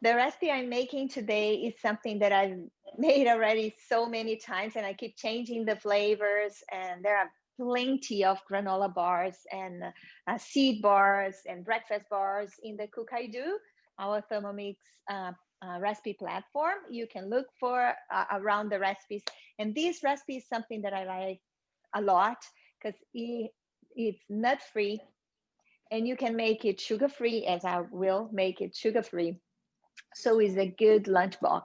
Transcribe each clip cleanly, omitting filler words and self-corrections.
the recipe I'm making today is something that I've made already so many times, and I keep changing the flavors. And there are plenty of granola bars and seed bars and breakfast bars in the Cookidoo, our Thermomix recipe platform. You can look for around the recipes. And this recipe is something that I like a lot because it's nut-free, and you can make it sugar-free, as I will make it sugar-free. So it's a good lunchbox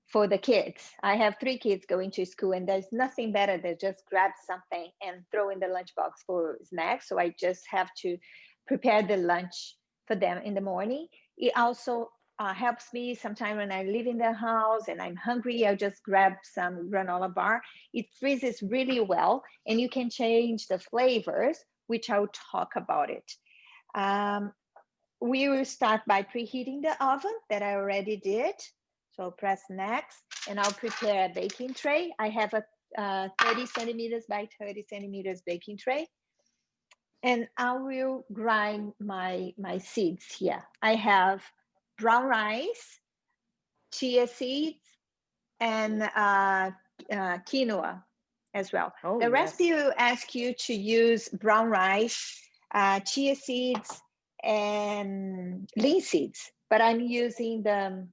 for the kids. I have 3 kids going to school, and there's nothing better than just grab something and throw in the lunchbox for snacks. So I just have to prepare the lunch for them in the morning. It also helps me sometimes when I live in the house and I'm hungry, I'll just grab some granola bar. It freezes really well, and you can change the flavors, which I'll talk about it. We will start by preheating the oven that I already did. So press next, and I'll prepare a baking tray. I have a 30 centimeters by 30 centimeters baking tray. And I will grind my seeds here. I have brown rice, chia seeds, and quinoa as well. Oh, the yes. recipe will ask you to use brown rice, chia seeds, and lean seeds, but I'm using the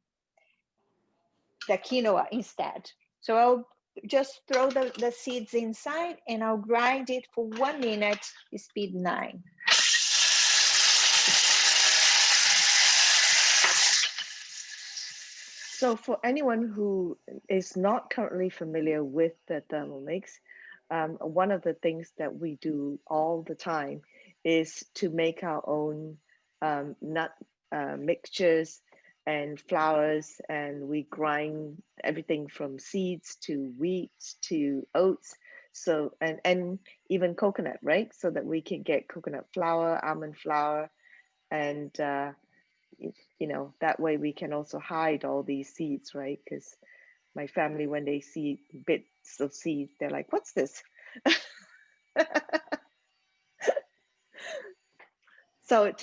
quinoa instead. So I'll just throw the seeds inside, and I'll grind it for 1 minute, speed 9. So for anyone who is not currently familiar with the Thermomix, one of the things that we do all the time is to make our own nut mixtures and flours, and we grind everything from seeds to wheat to oats, so and even coconut, right? So that we can get coconut flour, almond flour, and you know, that way we can also hide all these seeds, right? Because my family, when they see bits of seeds, they're like, what's this? So it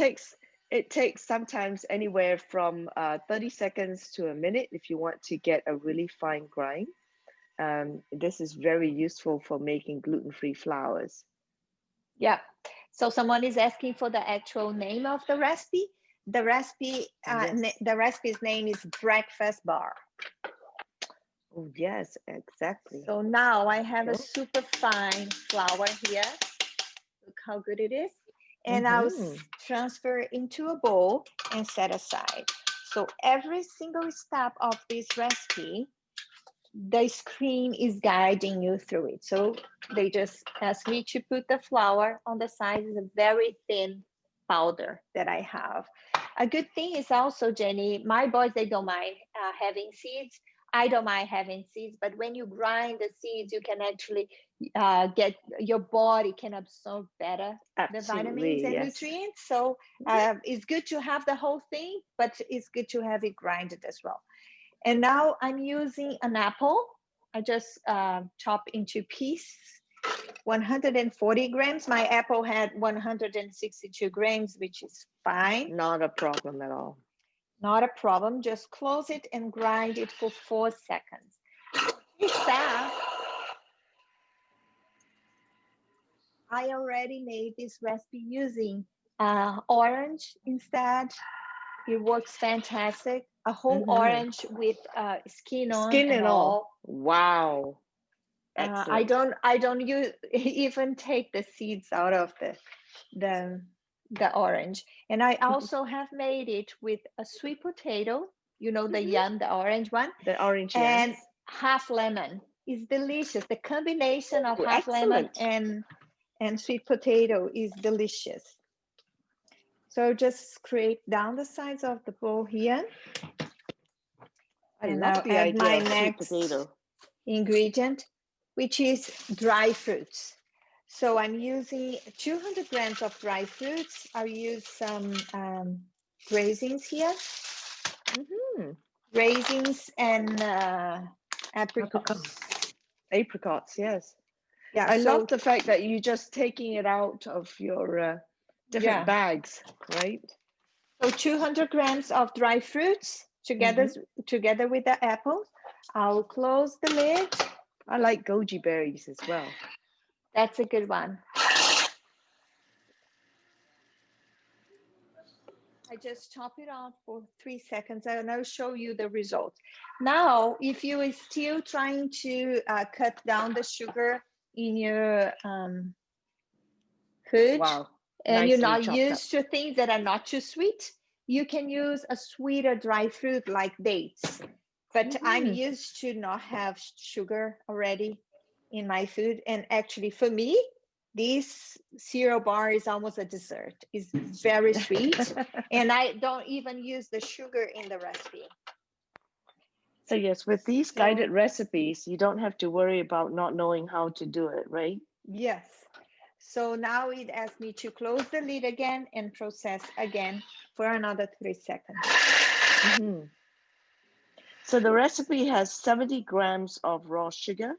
takes sometimes anywhere from 30 seconds to a minute if you want to get a really fine grind. This is very useful for making gluten-free flours. Yeah. So someone is asking for the actual name of the recipe. The recipe, Yes. the recipe's name is breakfast bar. Oh, yes, exactly. So now I have a super fine flour here. Look how good it is. And I'll transfer into a bowl and set aside. So every single step of this recipe, the screen is guiding you through it. So they just ask me to put the flour on the side. It's a very thin powder that I have. A good thing is also, Jenny, my boys, they don't mind having seeds. I don't mind having seeds, but when you grind the seeds, you can actually get, your body can absorb better the vitamins and nutrients. So it's good to have the whole thing, but it's good to have it grinded as well. And now I'm using an apple. I just chop into pieces, 140 grams. My apple had 162 grams, which is fine. Not a problem at all. Not a problem. Just close it and grind it for 4 seconds. This step, I already made this recipe using orange instead. It works fantastic. A whole orange with skin on and all. Wow. I don't use, even take the seeds out of the orange. And I also have made it with a sweet potato, you know, the yam, the orange one. The orange, and yes. half lemon. It's delicious. The combination of half lemon and sweet potato is delicious. So just scrape down the sides of the bowl here. I love the idea of sweet potato. Ingredient, which is dry fruits. So I'm using 200 grams of dry fruits. I'll use some raisins here. Raisins and apricots. Apricots, yes. Yeah, I love the fact that you're just taking it out of your different bags, right? So 200 grams of dry fruits, together with the apples. I'll close the lid. I like goji berries as well. That's a good one. I just chop it off for 3 seconds and I'll show you the result. Now, if you are still trying to cut down the sugar in your food, Wow. and you're not Nicely used to things that are not too sweet, you can use a sweeter dry fruit like dates. But I'm used to not have sugar already in my food. And actually for me, this cereal bar is almost a dessert. It's very sweet. And I don't even use the sugar in the recipe. So yes, with these guided recipes, you don't have to worry about not knowing how to do it, right? Yes. So now it asks me to close the lid again and process again for another 3 seconds. So the recipe has 70 grams of raw sugar.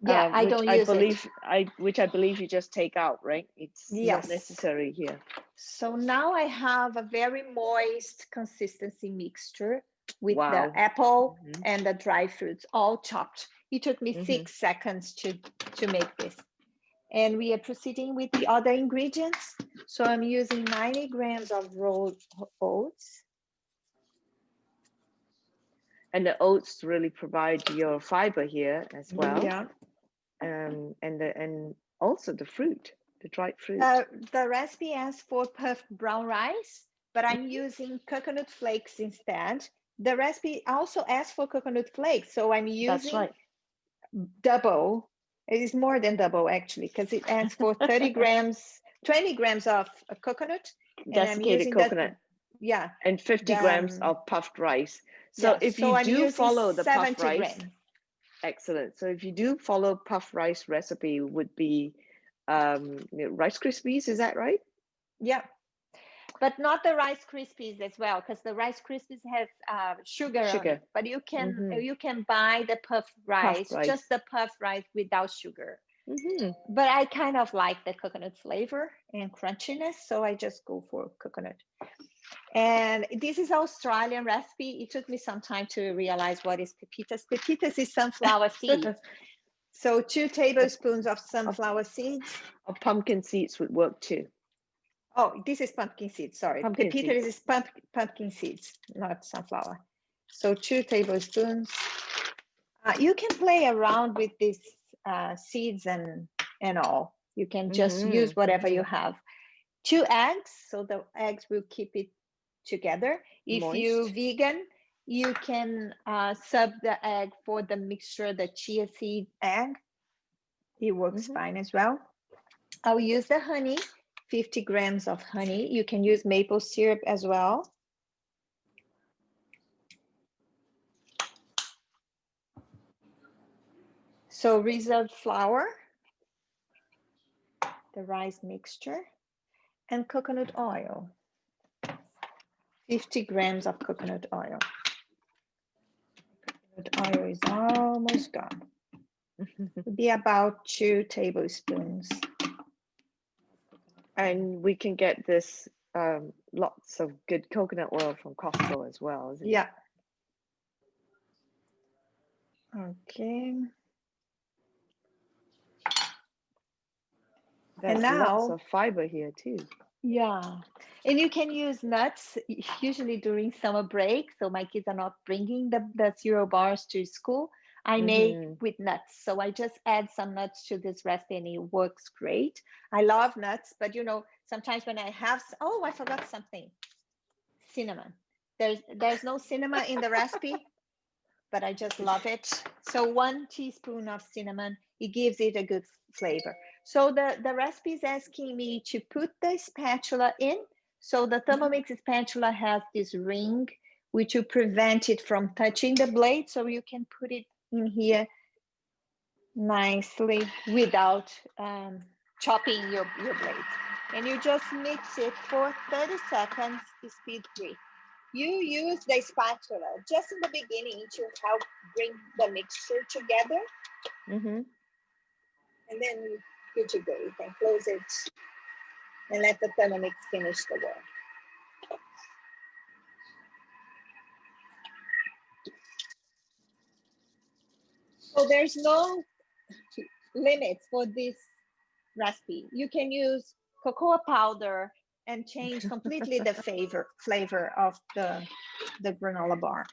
Yeah, I don't use it. Which I believe you just take out, right? It's not necessary here. So now I have a very moist consistency mixture with the apple and the dry fruits all chopped. It took me 6 seconds to make this. And we are proceeding with the other ingredients. So I'm using 90 grams of rolled oats. And the oats really provide your fiber here as well. Yeah. And also the fruit, the dried fruit. The recipe asks for puffed brown rice, but I'm using coconut flakes instead. The recipe also asks for coconut flakes, so I'm using double. It is more than double actually, because it asks for 30 grams, 20 grams of coconut. Desiccated coconut. Yeah. And 50 grams of puffed rice. So if you do follow the puffed rice, excellent. So if you do follow puffed rice recipe, would be Rice Krispies, is that right? Yeah. But not the Rice Krispies as well, because the Rice Krispies has sugar on it. But you can buy the puffed rice, just the puffed rice without sugar. But I kind of like the coconut flavor and crunchiness, so I just go for coconut. And this is Australian recipe. It took me some time to realize what is pepitas. Pepitas is sunflower seeds. So 2 tablespoons of sunflower seeds. Or pumpkin seeds would work too. Oh, this is pumpkin seeds, sorry. Pepita is pumpkin seeds, not sunflower. So 2 tablespoons. You can play around with these seeds and all. You can just use whatever you have. 2 eggs, so the eggs will keep it together. If you're vegan, you can sub the egg for the mixture, the chia seed egg. It works fine as well. I'll use the honey. 50 grams of honey. You can use maple syrup as well. So reserved flour, the rice mixture, and coconut oil. 50 grams of coconut oil. Coconut oil is almost gone. It'll be about 2 tablespoons. And we can get this lots of good coconut oil from Costco as well, isn't it? Yeah. Okay. There's lots of fiber here too. Yeah. And you can use nuts usually during summer break. So my kids are not bringing the cereal bars to school. I make with nuts. So I just add some nuts to this recipe and it works great. I love nuts, but you know, sometimes when I have, I forgot something. Cinnamon. There's no cinnamon in the recipe, but I just love it. So 1 teaspoon of cinnamon, it gives it a good flavor. So the recipe is asking me to put the spatula in. So the Thermomix spatula has this ring, which will prevent it from touching the blade. So you can put it in here nicely without chopping your blade. And you just mix it for 30 seconds, speed 3. You use the spatula just in the beginning to help bring the mixture together. And then you're good to go. You can close it and let the Thermomix finish the work. So there's no limits for this recipe. You can use cocoa powder and change completely the flavor of the granola bar.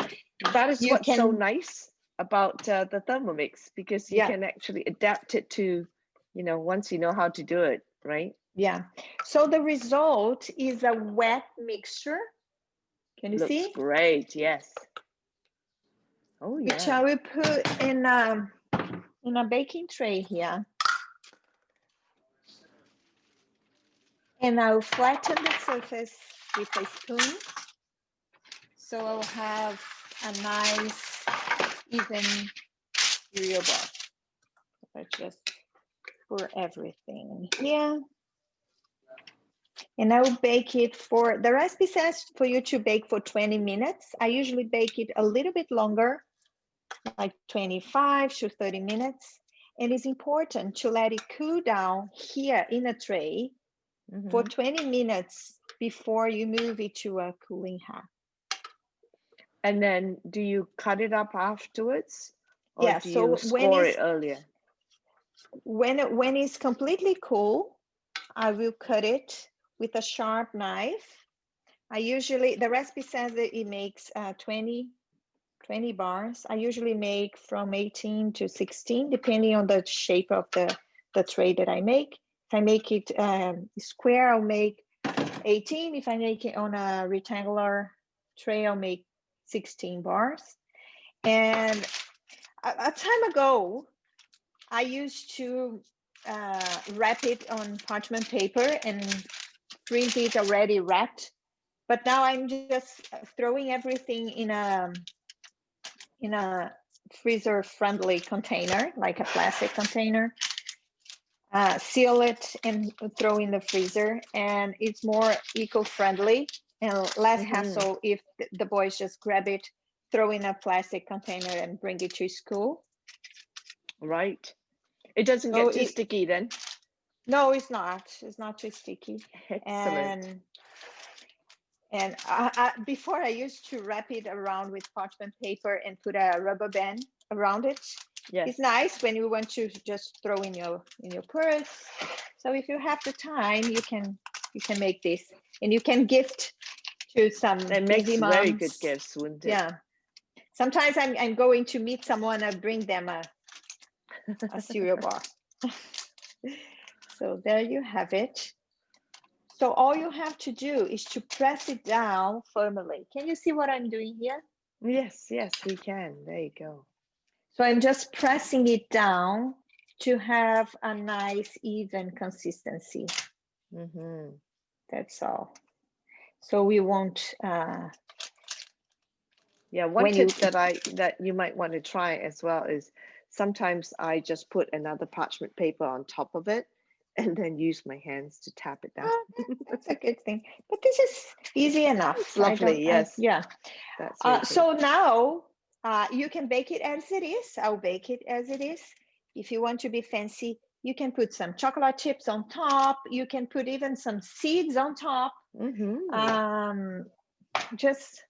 That is You what's so can, nice about the Thermomix, because you yeah, can actually adapt it to, once you know how to do it, right? yeah. So the result is a wet mixture. Can you Looks see? great, yes. Oh Which yeah. I will put in a baking tray here. And I'll flatten the surface with a spoon. So I'll have a nice, even cereal bar. I just pour everything in here. And I will bake it for, the recipe says for you to bake for 20 minutes. I usually bake it a little bit longer, like 25 to 30 minutes. And it's important to let it cool down here in a tray for 20 minutes before you move it to a cooling hat. And then do you cut it up afterwards, or Yeah, do you so when score it earlier? when it's completely cool, I will cut it with a sharp knife. I usually, the recipe says that it makes 20 bars. I usually make from 18 to 16, depending on the shape of the tray that I make. If I make it square, I'll make 18. If I make it on a rectangular tray, I'll make 16 bars. And a time ago, I used to wrap it on parchment paper and print it already wrapped. But now I'm just throwing everything in a freezer friendly container, like a plastic container. Seal it and throw in the freezer, and it's more eco-friendly and less hassle if the boys just grab it, throw in a plastic container and bring it to school. Right. It doesn't get too sticky then? No, it's not. It's not too sticky. Excellent. And before I used to wrap it around with parchment paper and put a rubber band around it. Yes. It's nice when you want to just throw in your purse. So if you have the time, you can make this, and you can gift to some busy moms. Very good gifts, wouldn't it? Yeah. Sometimes I'm going to meet someone, I bring them a cereal bar. So there you have it. So all you have to do is to press it down firmly. Can you see what I'm doing here? Yes, we can. There you go. So I'm just pressing it down to have a nice, even consistency. That's all. So we won't. Yeah, one tip that you might want to try as well is sometimes I just put another parchment paper on top of it and then use my hands to tap it down. That's a good thing. But this is easy enough. It's lovely, yes. Yeah. That's really so now you can bake it as it is. I'll bake it as it is. If you want to be fancy, you can put some chocolate chips on top. You can put even some seeds on top. Just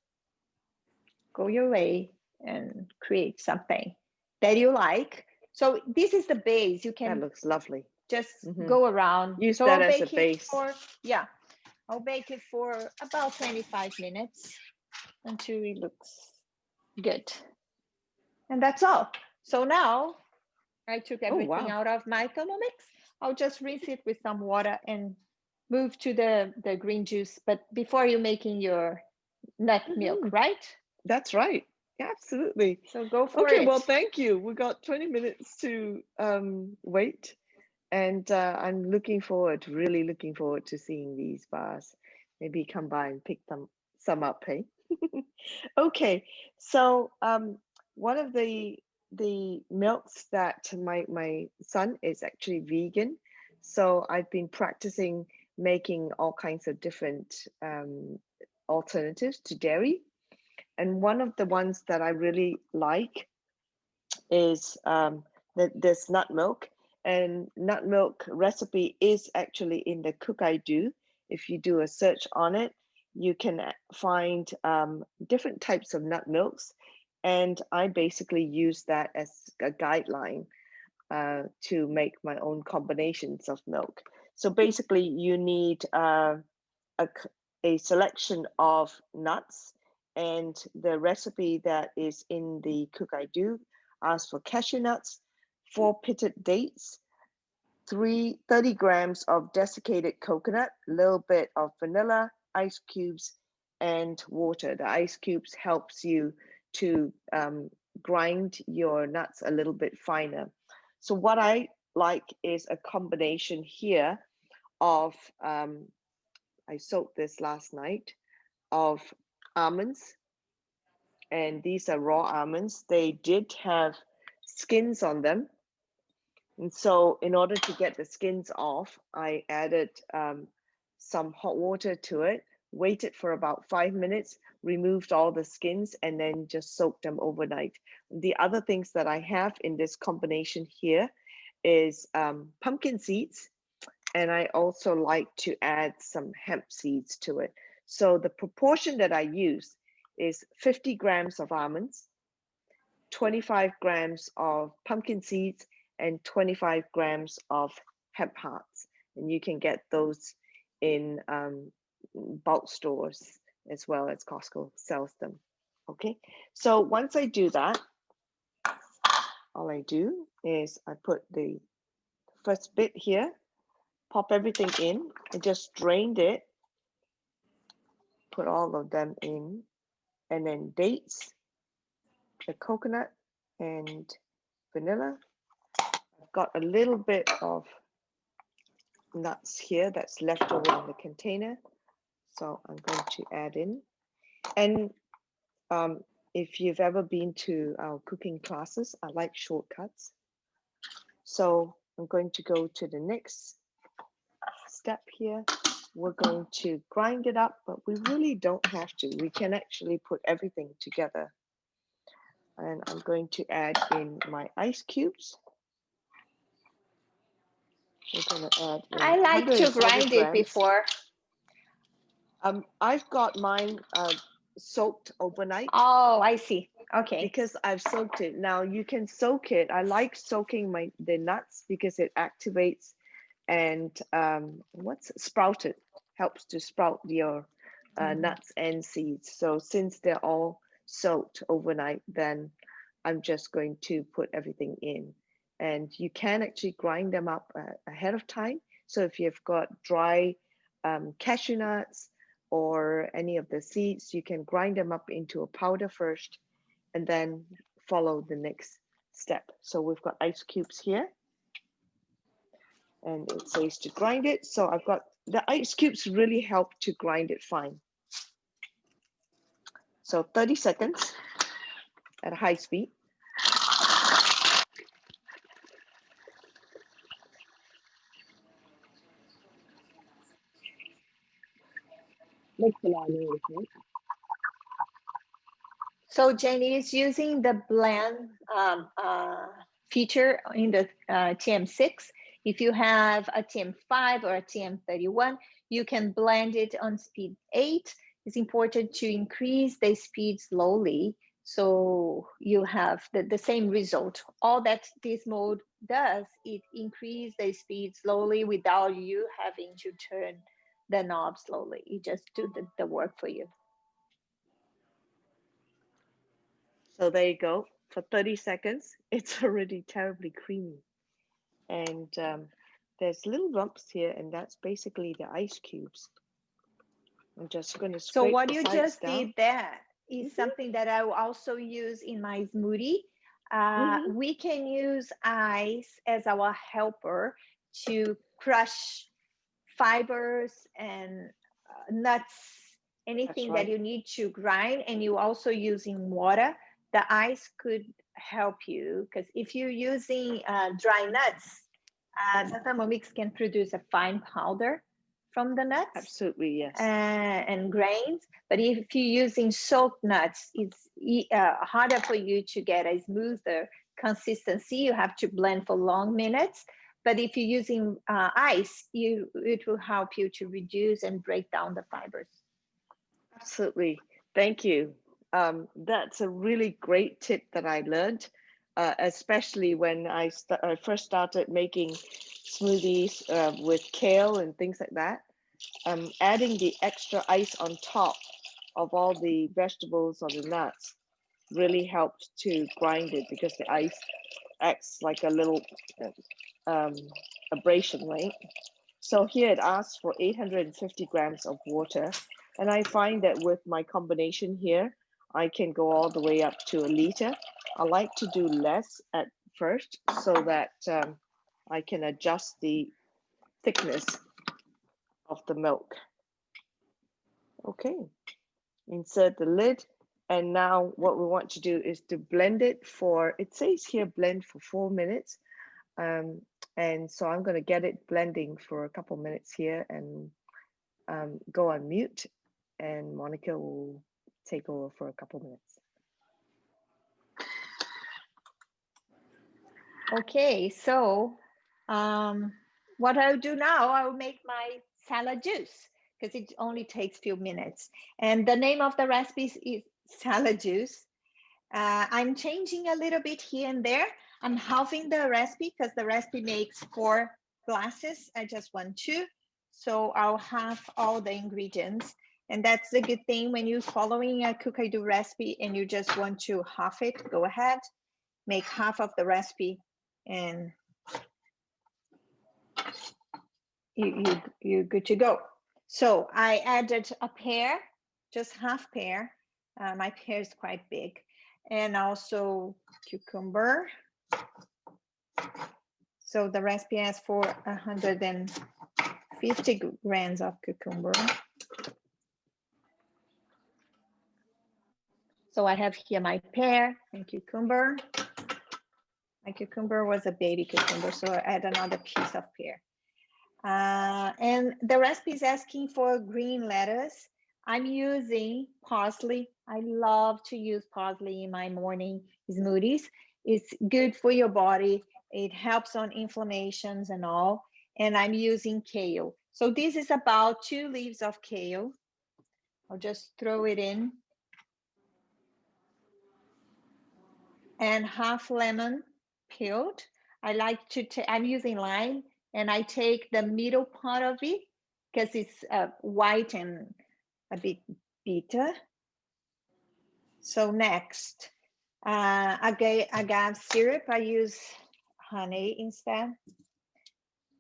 go your way and create something that you like. So this is the base. You can. That looks lovely. Just go around. Use that as a base. I'll bake it for about 25 minutes until it looks good. And that's all. So now I took everything out of my Thermomix. I'll just rinse it with some water and move to the green juice. But before you're making your nut milk, right? That's right. Yeah, absolutely. So go for it. Okay, well, thank you. We got 20 minutes to wait. And I'm really looking forward to seeing these bars. Maybe come by and pick some up, hey? Okay, so one of the milks that my son is actually vegan, so I've been practicing making all kinds of different alternatives to dairy. And one of the ones that I really like is this nut milk. And nut milk recipe is actually in the Cookidoo. If you do a search on it, you can find different types of nut milks. And I basically use that as a guideline to make my own combinations of milk. So basically you need a selection of nuts, and the recipe that is in the Cookidoo asks for cashew nuts, 4 pitted dates, 30 grams of desiccated coconut, a little bit of vanilla, ice cubes, and water. The ice cubes helps you to grind your nuts a little bit finer. So what I like is a combination here of, I soaked this last night, of almonds, and these are raw almonds. They did have skins on them. And so in order to get the skins off, I added some hot water to it, waited for about 5 minutes, removed all the skins, and then just soaked them overnight. The other things that I have in this combination here is pumpkin seeds, and I also like to add some hemp seeds to it. So the proportion that I use is 50 grams of almonds, 25 grams of pumpkin seeds, and 25 grams of hemp hearts. And you can get those in bulk stores as well as Costco sells them. Okay, so once I do that, all I do is I put the first bit here, pop everything in, I just drained it, put all of them in, and then dates, the coconut, and vanilla. I've got a little bit of nuts here that's left over in the container, so I'm going to add in. And if you've ever been to our cooking classes, I like shortcuts, so I'm going to go to the next step here. We're going to grind it up, but we really don't have to. We can actually put everything together. And I'm going to add in my ice cubes. We're going to add in I like to 140 grind it grams. before. I've got mine soaked overnight. Oh, I see. Okay. Because I've soaked it. Now you can soak it. I like soaking the nuts because it activates and sprouted, helps to sprout your nuts and seeds. So since they're all soaked overnight, then I'm just going to put everything in. And you can actually grind them up ahead of time. So if you've got dry cashew nuts or any of the seeds, you can grind them up into a powder first and then follow the next step. So we've got ice cubes here, and it says to grind it. So I've got the ice cubes really help to grind it fine. So 30 seconds at a high speed. Makes a lot of noise, right? So Jenny is using the blend feature in the TM6. If you have a TM5 or a TM31, you can blend it on speed 8. It's important to increase the speed slowly so you have the same result. All that this mode does, it increases the speed slowly without you having to turn the knob slowly. It just do the work for you. So there you go. For 30 seconds, it's already terribly creamy. And there's little lumps here, and that's basically the ice cubes. I'm just going to scrape So what the you sides just down. did there is something that I will also use in my smoothie. We can use ice as our helper to crush fibers and nuts, anything that you need to grind, and you also using water. The ice could help you, because if you're using dry nuts, the Thermomix can produce a fine powder from the nuts. Absolutely, yes. And grains. But if you're using soaked nuts, it's harder for you to get a smoother consistency. You have to blend for long minutes. But if you're using ice, it will help you to reduce and break down the fibers. Absolutely. Thank you. That's a really great tip that I learned, especially when I first started making smoothies with kale and things like that. Adding the extra ice on top of all the vegetables or the nuts really helped to grind it, because the ice acts like a little um, abrasion, right? So here it asks for 850 grams of water. And I find that with my combination here, I can go all the way up to a liter. I like to do less at first so that I can adjust the thickness of the milk. Okay, insert the lid. And now what we want to do is to blend it for, it says here blend for 4 minutes. And so I'm going to get it blending for a couple minutes here and go on mute, and Monica will take over for a couple minutes. Okay, so what I'll do now, I'll make my salad juice because it only takes a few minutes. And the name of the recipe is salad juice. I'm changing a little bit here and there. I'm halving the recipe because the recipe makes 4 glasses. I just want 2. So I'll halve all the ingredients. And that's a good thing when you're following a Cookidoo recipe and you just want to half it, go ahead, make half of the recipe and you're good to go. So I added a pear, just half pear. My pear is quite big. And also cucumber. So the recipe asks for 150 grams of cucumber. So I have here my pear and cucumber. My cucumber was a baby cucumber, so I add another piece of pear. And the recipe is asking for green lettuce. I'm using parsley. I love to use parsley in my morning smoothies. It's good for your body. It helps on inflammations and all. And I'm using kale. So this is about 2 leaves of kale. I'll just throw it in. And half lemon peeled. I like to take, I'm using lime, and I take the middle part of it because it's white and a bit bitter. So next, agave syrup. I use honey instead.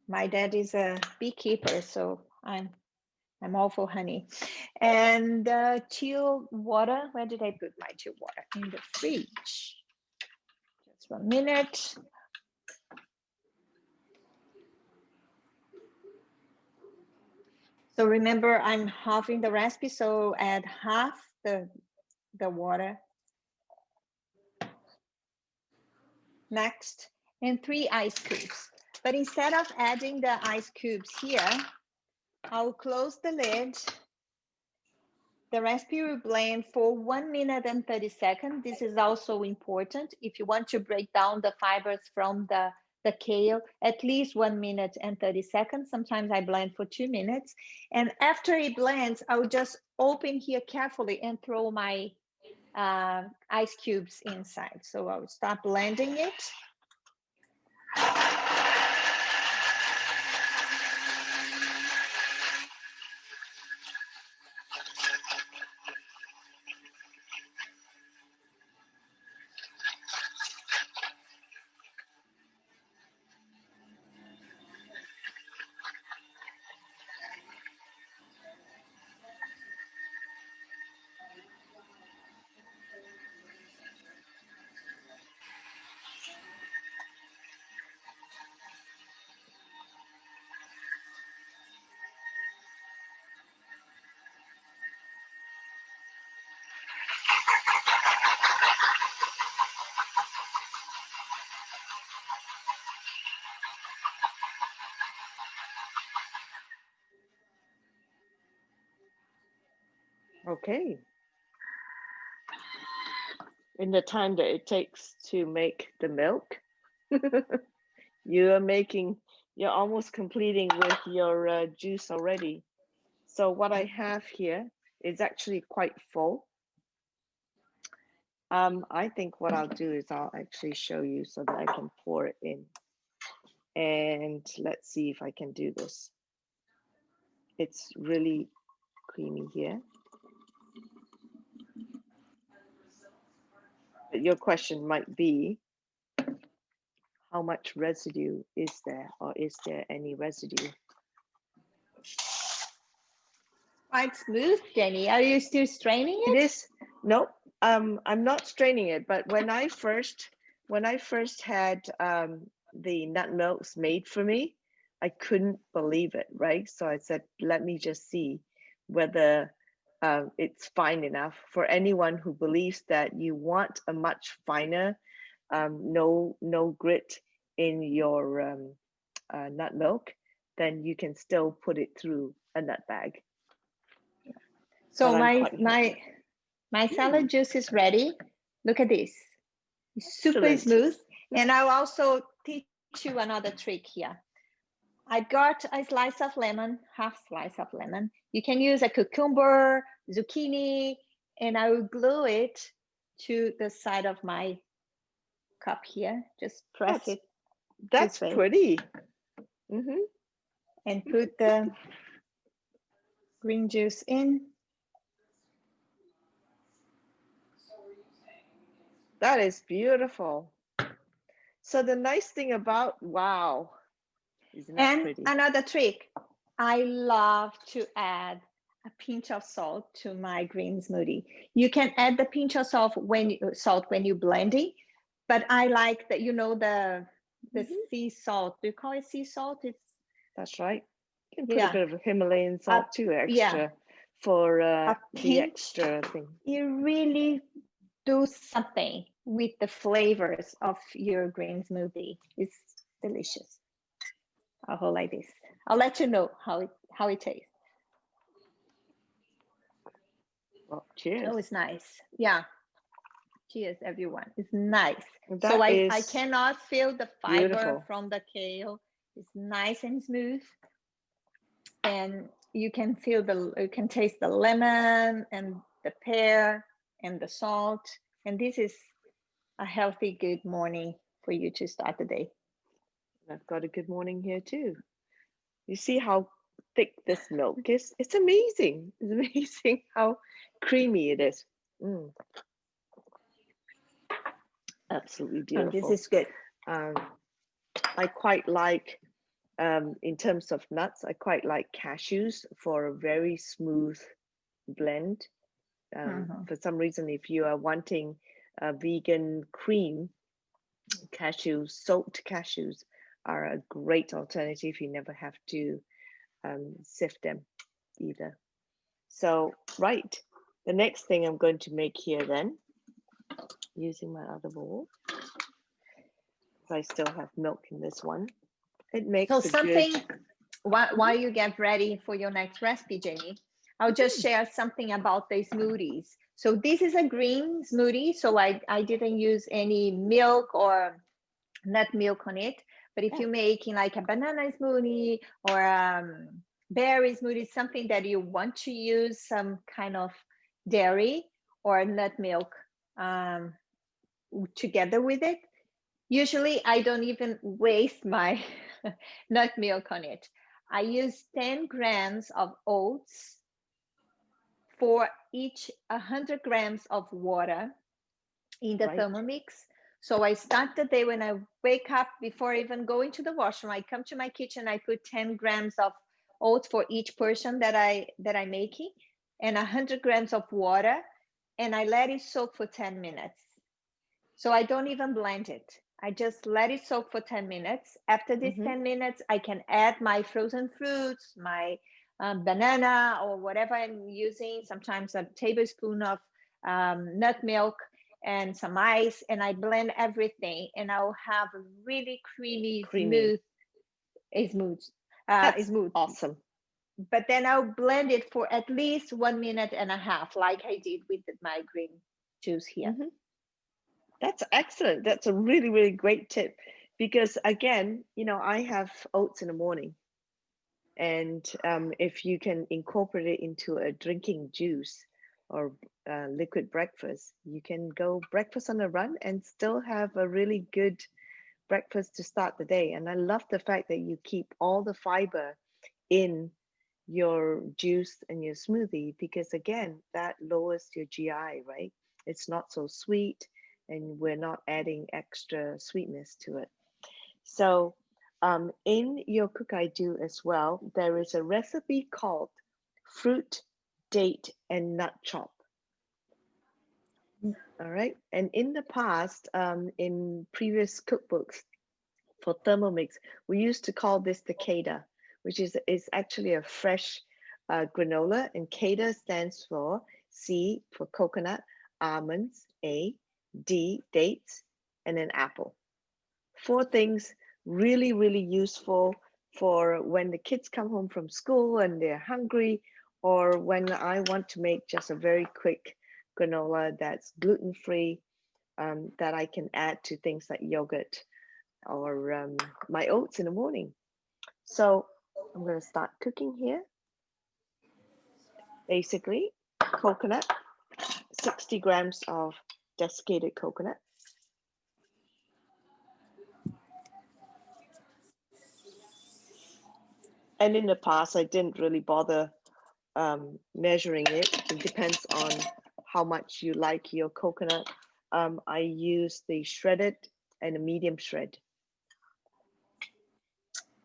My dad is a beekeeper, so I'm all for honey. And chilled water. Where did I put my chilled water? In the fridge. Just 1 minute. So remember, I'm halving the recipe, so add half the water. Next, and 3 ice cubes. But instead of adding the ice cubes here, I'll close the lid. The recipe will blend for 1 minute and 30 seconds. This is also important. If you want to break down the fibers from the kale, at least 1 minute and 30 seconds. Sometimes I blend for 2 minutes. And after it blends, I'll just open here carefully and throw my ice cubes inside. So I'll start blending it. Okay. In the time that it takes to make the milk, you're almost completing with your juice already. So what I have here is actually quite full. I think what I'll do is I'll actually show you so that I can pour it in. And let's see if I can do this. It's really creamy here. But your question might be, how much residue is there, or is there any residue? Quite smooth, Jenny. Are you still straining it? It is. Nope. I'm not straining it, but when I first had the nut milks made for me, I couldn't believe it, right? So I said, let me just see whether it's fine enough for anyone who believes that you want a much finer, no grit in your nut milk, then you can still put it through a nut bag. So But my salad juice is ready. Look at this. It's super Excellent. smooth. And I'll also teach you another trick here. I got a slice of lemon, half slice of lemon. You can use a cucumber, zucchini, and I will glue it to the side of my cup here. Just press it. That's pretty. And put the green juice in. That is beautiful. So the nice thing about, wow, isn't that And pretty? another trick, I love to add a pinch of salt to my green smoothie. You can add the pinch of salt when you're blending, but I like that, you know, the sea salt. Do you call it sea salt? That's right. You can put a bit of Himalayan salt too, extra for the extra thing. You really do something with the flavors of your green smoothie. It's delicious. I'll hold like this. I'll let you know how it tastes. Well, cheers. Oh, it's nice. Yeah. Cheers, everyone. It's nice. That so I cannot feel the fiber beautiful. from the kale. It's nice and smooth. And you can taste the lemon and the pear and the salt. And this is a healthy, good morning for you to start the day. I've got a good morning here too. You see how thick this milk is? It's amazing. It's amazing how creamy it is. Absolutely beautiful. This is good. I quite like, in terms of nuts, I quite like cashews for a very smooth blend. For some reason, if you are wanting a vegan cream, soaked cashews are a great alternative. You never have to sift them either. So, right, the next thing I'm going to make here then, using my other bowl, I still have milk in this one. It makes while you get ready for your next recipe, Jenny, I'll just share something about the smoothies. So this is a green smoothie, so I didn't use any milk or nut milk on it. But if you're making like a banana smoothie or berry smoothie, something that you want to use some kind of dairy or nut milk together with it, usually I don't even waste my nut milk on it. I use 10 grams of oats for each 100 grams of water in the Thermomix. So I start the day when I wake up, before even going to the washroom, I come to my kitchen, I put 10 grams of oats for each person that I'm making, and 100 grams of water, and I let it soak for 10 minutes. So I don't even blend it. I just let it soak for 10 minutes. After these 10 minutes, I can add my frozen fruits, my banana or whatever I'm using, sometimes a tablespoon of nut milk and some ice, and I blend everything, and I'll have a really creamy. Smooth. Awesome. But then I'll blend it for at least 1.5 minutes, like I did with my green juice here. That's excellent. That's a really, really great tip, because again, I have oats in the morning, and if you can incorporate it into a drinking juice, or liquid breakfast, you can go breakfast on a run and still have a really good breakfast to start the day. And I love the fact that you keep all the fiber in your juice and your smoothie, because again, that lowers your GI, right? It's not so sweet, and we're not adding extra sweetness to it. So in your Cookidoo as well, there is a recipe called fruit, date, and nut chop. All right. And in the past, in previous cookbooks for Thermomix, we used to call this the Cada, which is actually a fresh granola. And Cada stands for C for coconut, almonds, A, D, dates, and an apple. 4 things really, really useful for when the kids come home from school and they're hungry, or when I want to make just a very quick granola that's gluten-free, that I can add to things like yogurt or my oats in the morning. So I'm going to start cooking here. Basically, coconut, 60 grams of desiccated coconut. And in the past, I didn't really bother measuring it. It depends on how much you like your coconut. I use the shredded and a medium shred.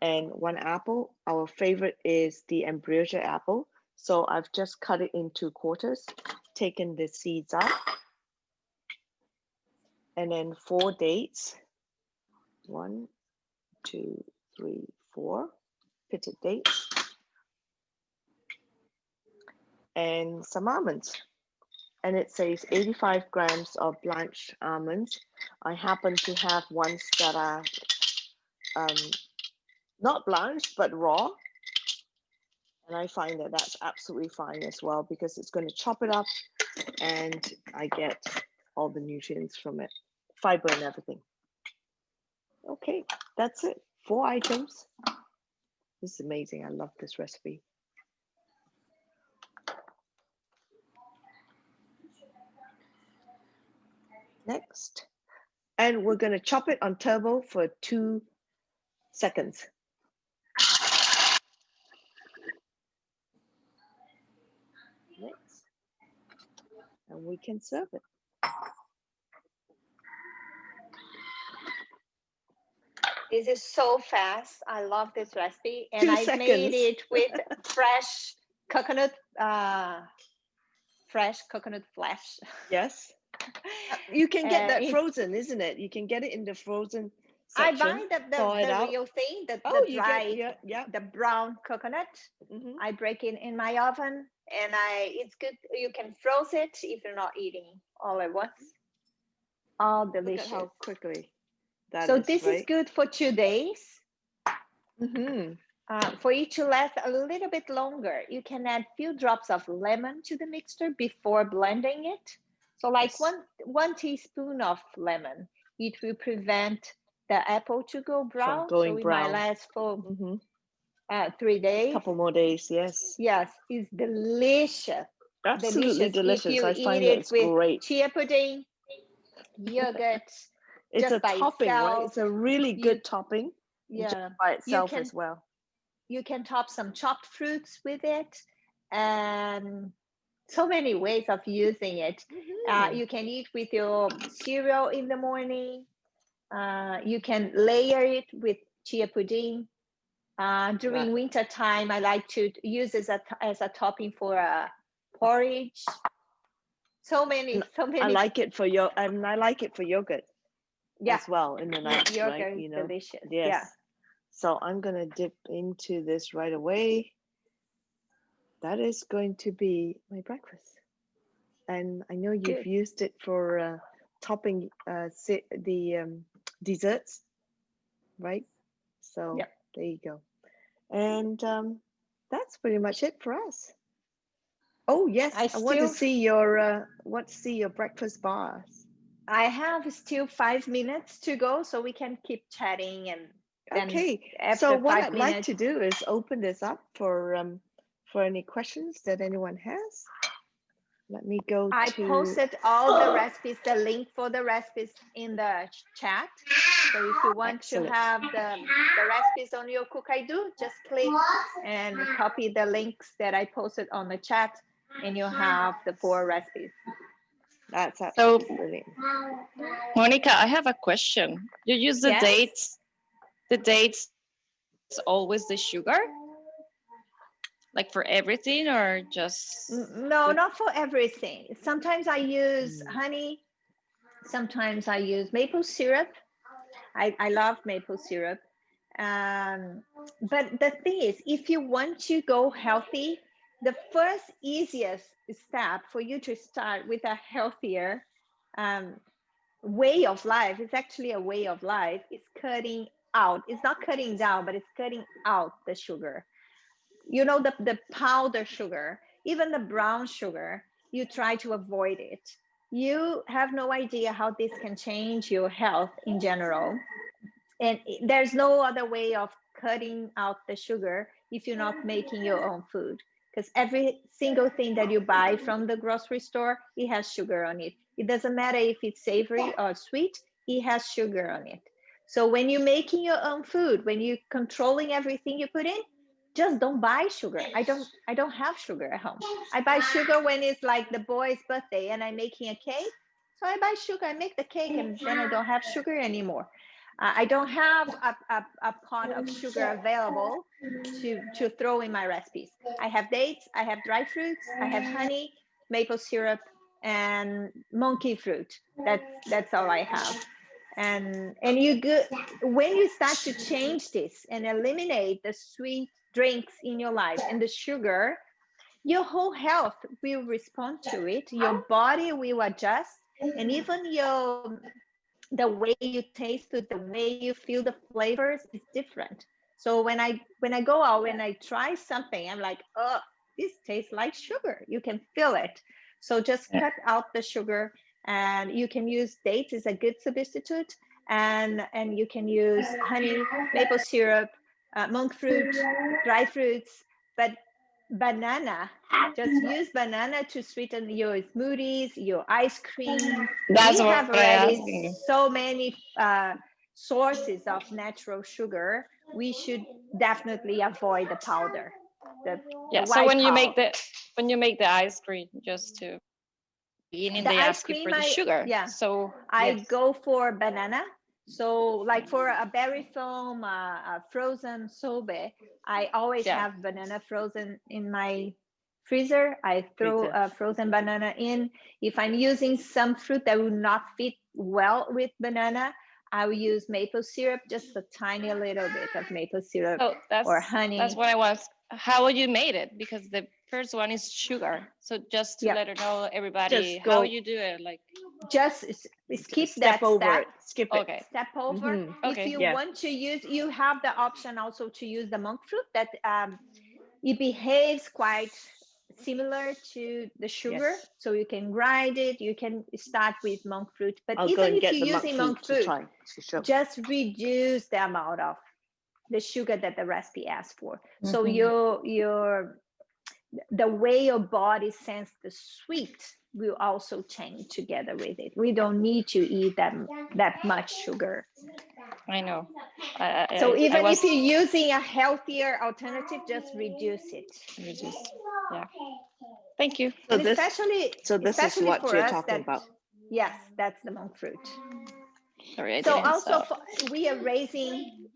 And 1 apple. Our favorite is the ambrosia apple. So I've just cut it into quarters, taken the seeds out. And then 4 dates. 1, 2, 3, 4 pitted dates. And some almonds. And it says 85 grams of blanched almonds. I happen to have ones that are not blanched, but raw. And I find that that's absolutely fine as well, because it's going to chop it up and I get all the nutrients from it, fiber and everything. Okay, that's it. 4 items. This is amazing. I love this recipe. Next. And we're going to chop it on turbo for 2 seconds. Next. And we can serve it. This is so fast. I love this recipe. And 2 I seconds. made it with fresh coconut flesh. Yes. You can get that It- frozen, isn't it? You can get it in the frozen I section. buy thaw it the out. real thing, Oh, the you dry, get, yeah. the brown coconut. Mhm. I break it in my oven, and it's good. You can froze it if you're not eating all at once. All delicious. Look at how quickly that So is, this is right? good for 2 days. Mhm. For it to last a little bit longer, you can add few drops of lemon to the mixture before blending it. So like Yes. one teaspoon of lemon. It will prevent the apple to go brown. From going So it brown. might last for Mhm. 3 days. Couple more days, yes. Yes, it's delicious. Absolutely delicious. If you I eat find it it's with great. chia pudding, yogurt, It's just a by topping, right? itself. It's a really good topping. Yeah, Just by you itself can as well. you can top some chopped fruits with it, and so many ways of using it. Mhm. You can eat with your cereal in the morning. You can layer it with chia pudding. During winter time, I like to use it as a topping for a porridge. So many. I like it for I like it for yogurt as well in the night, yogurt right? is You know. delicious. Yes. Yeah. So I'm gonna dip into this right away. That is going to be my breakfast. And I know you've Good. used it for topping the desserts, right? So Yep. there you go. And that's pretty much it for us. Oh yes, I want to see your breakfast bars. I have still 5 minutes to go, so we can keep chatting, and then Okay. after So what 5 I'd minutes, like to do is open this up for any questions that anyone has. Let me go I to. posted all the recipes, the link for the recipes in the chat. So if you want Excellent. to have the recipes on your Cookidoo, just click and copy the links that I posted on the chat, and you have the 4 recipes. That's absolutely brilliant. Monica, I have a question. You use the Yes? dates always the sugar? Like for everything or just? No, not for everything. Sometimes I use honey. Sometimes I use maple syrup. I love maple syrup. But the thing is, if you want to go healthy, the first easiest step for you to start with a healthier way of life, it's actually a way of life, is cutting out. It's not cutting down, but it's cutting out the sugar. You know, the powder sugar, even the brown sugar, you try to avoid it. You have no idea how this can change your health in general. And there's no other way of cutting out the sugar if you're not making your own food, because every single thing that you buy from the grocery store, it has sugar on it. It doesn't matter if it's savory or sweet, it has sugar on it. So when you're making your own food, when you're controlling everything you put in, just don't buy sugar. I don't have sugar at home. I buy sugar when it's like the boy's birthday and I'm making a cake. So I buy sugar, I make the cake, and then I don't have sugar anymore. I don't have a pot of sugar available to throw in my recipes. I have dates, I have dry fruits, I have honey, maple syrup, and monkey fruit. That's all I have. And you good when you start to change this and eliminate the sweet drinks in your life and the sugar, your whole health will respond to it. Your body will adjust, and even the way you taste it, the way you feel the flavors is different. So when I go out, when I try something, I'm like, oh, this tastes like sugar. You can feel it. So just cut out the sugar, and you can use dates is a good substitute, and you can use honey, maple syrup, monk fruit, dry fruits, but banana. Just use banana to sweeten your smoothies, your ice cream. That's We what have I already asking you. so many sources of natural sugar. We should definitely avoid the powder, the So white powder. when you make the ice cream, just to beginning, The they ice ask you cream, for the sugar. yeah, So I go for banana. So like for a berry foam, a frozen sobe, I always have banana frozen in my freezer. I throw a frozen banana in. If I'm using some fruit that will not fit well with banana, I will use maple syrup, just a tiny little bit of maple syrup or honey. That's what I was. How you made it? Because the first one is sugar. So just to let her know, everybody, how you do it, like just skip step that over step. it. Skip it. Okay. Step over. If you want to use, you have the option also to use the monk fruit that it behaves quite similar to the sugar. So you can grind it. You can start with monk fruit, but even if you're using monk fruit, just reduce the amount of the sugar that the recipe asks for. So the way your body senses the sweet will also change together with it. We don't need to eat that much sugar. I know. So even if you're using a healthier alternative, just reduce it. Yeah. Thank you. And especially is what for you're us talking about. Yes, that's the monk fruit. Sorry, so also we are raising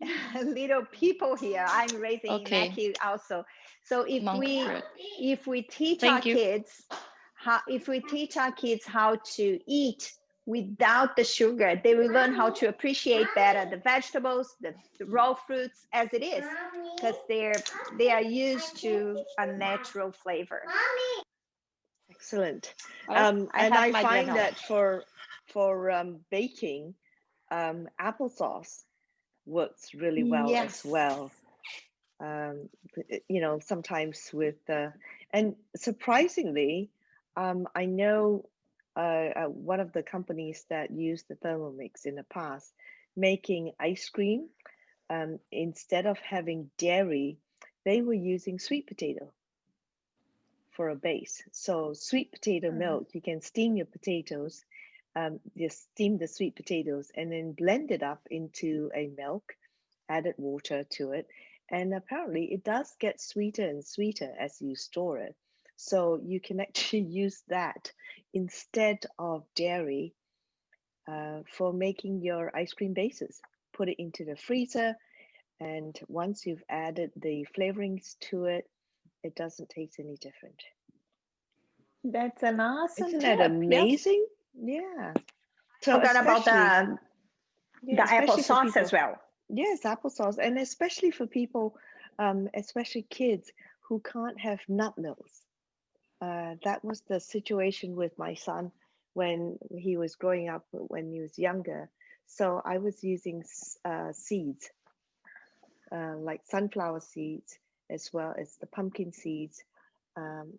little people here. I'm raising Mackie also. So if we teach our kids how to eat without the sugar, they will learn how to appreciate better the vegetables, the raw fruits as it is, because they are used to a natural flavor. Excellent. And I find that for baking, applesauce works really well as well. You know, sometimes with and surprisingly, I know one of the companies that used the Thermomix in the past, making ice cream, instead of having dairy, they were using sweet potato for a base. So sweet potato milk, you can steam your potatoes, just steam the sweet potatoes and then blend it up into a milk, added water to it. And apparently it does get sweeter and sweeter as you store it. So you can actually use that instead of dairy for making your ice cream bases. Put it into the freezer, and once you've added the flavorings to it, it doesn't taste any different. That's an awesome Isn't tip. that amazing? Yeah. So Forgot about the applesauce as well. Yes, applesauce, and especially for people, especially kids who can't have nut milks. That was the situation with my son when he was growing up, when he was younger. So I was using seeds, like sunflower seeds, as well as the pumpkin seeds,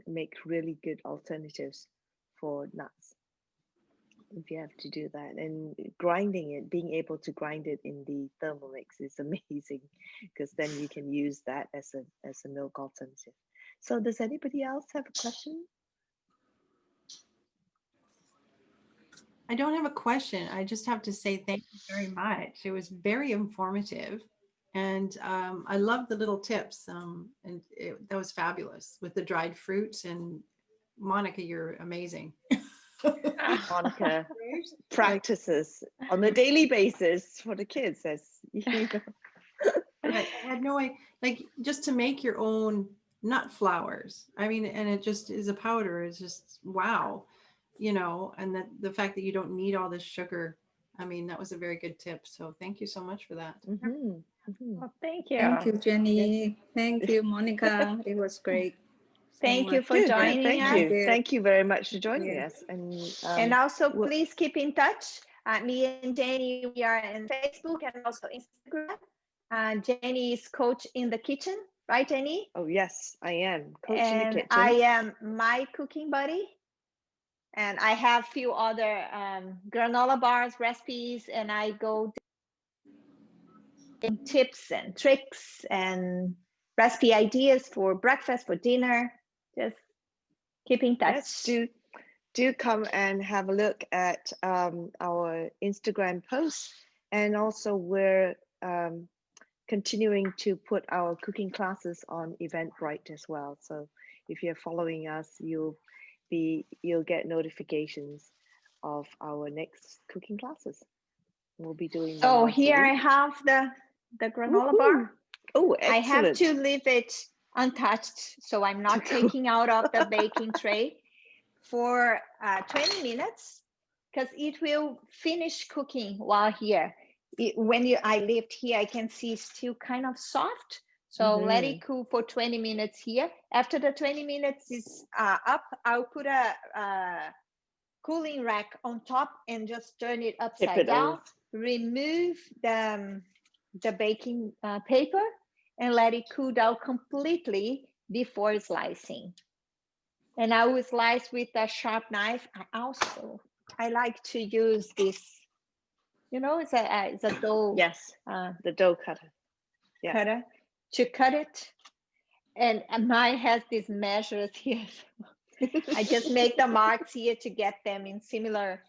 make really good alternatives for nuts. If you have to do that, and grinding it, being able to grind it in the Thermomix is amazing, because then you can use that as a milk alternative. So does anybody else have a question? I don't have a question. I just have to say thank you very much. It was very informative. And I love the little tips. That was fabulous with the dried fruits. And Monica, you're amazing. Monica practices on a daily basis for the kids, as you know. I had no idea, like, just to make your own nut flours. I mean, and it just is a powder. It's just, wow. You know, and that the fact that you don't need all this sugar. I mean, that was a very good tip. So thank you so much for that. Well, thank you. Thank you, Jenny. Thank you, Monica. It was great. Thank you for joining us. Thank you very much for joining us. And also, please keep in touch. Me and Jenny, we are on Facebook and also Instagram. Jenny is coach in the kitchen, right, Jenny? Oh, yes, I am. Coach in the kitchen. I am my cooking buddy. And I have a few other granola bars recipes, and I go in tips and tricks and recipe ideas for breakfast, for dinner. Just keep in touch. Yes, do come and have a look at our Instagram posts, and also we're continuing to put our cooking classes on Eventbrite as well. So if you're following us, you'll get notifications of our next cooking classes. We'll be doing them. Oh, here I have the granola bar. Oh, excellent. I have to leave it untouched, so I'm not taking out of the baking tray for 20 minutes, because it will finish cooking while here. I left here, I can see it's still kind of soft. So let it cool for 20 minutes here. After the 20 minutes is up, I'll put a cooling rack on top and just turn it upside down. Remove the baking paper and let it cool down completely before slicing. And I will slice with a sharp knife. I like to use this. You know, it's a dough. Yes, the dough cutter. Yeah. Cutter to cut it. And mine has these measures here. I just make the marks here to get them in similar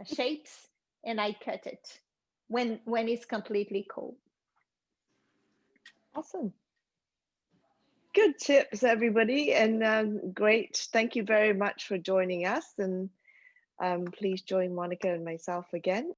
shapes, and I cut it when it's completely cold. Awesome. Good tips, everybody, and great. Thank you very much for joining us, and please join Monica and myself again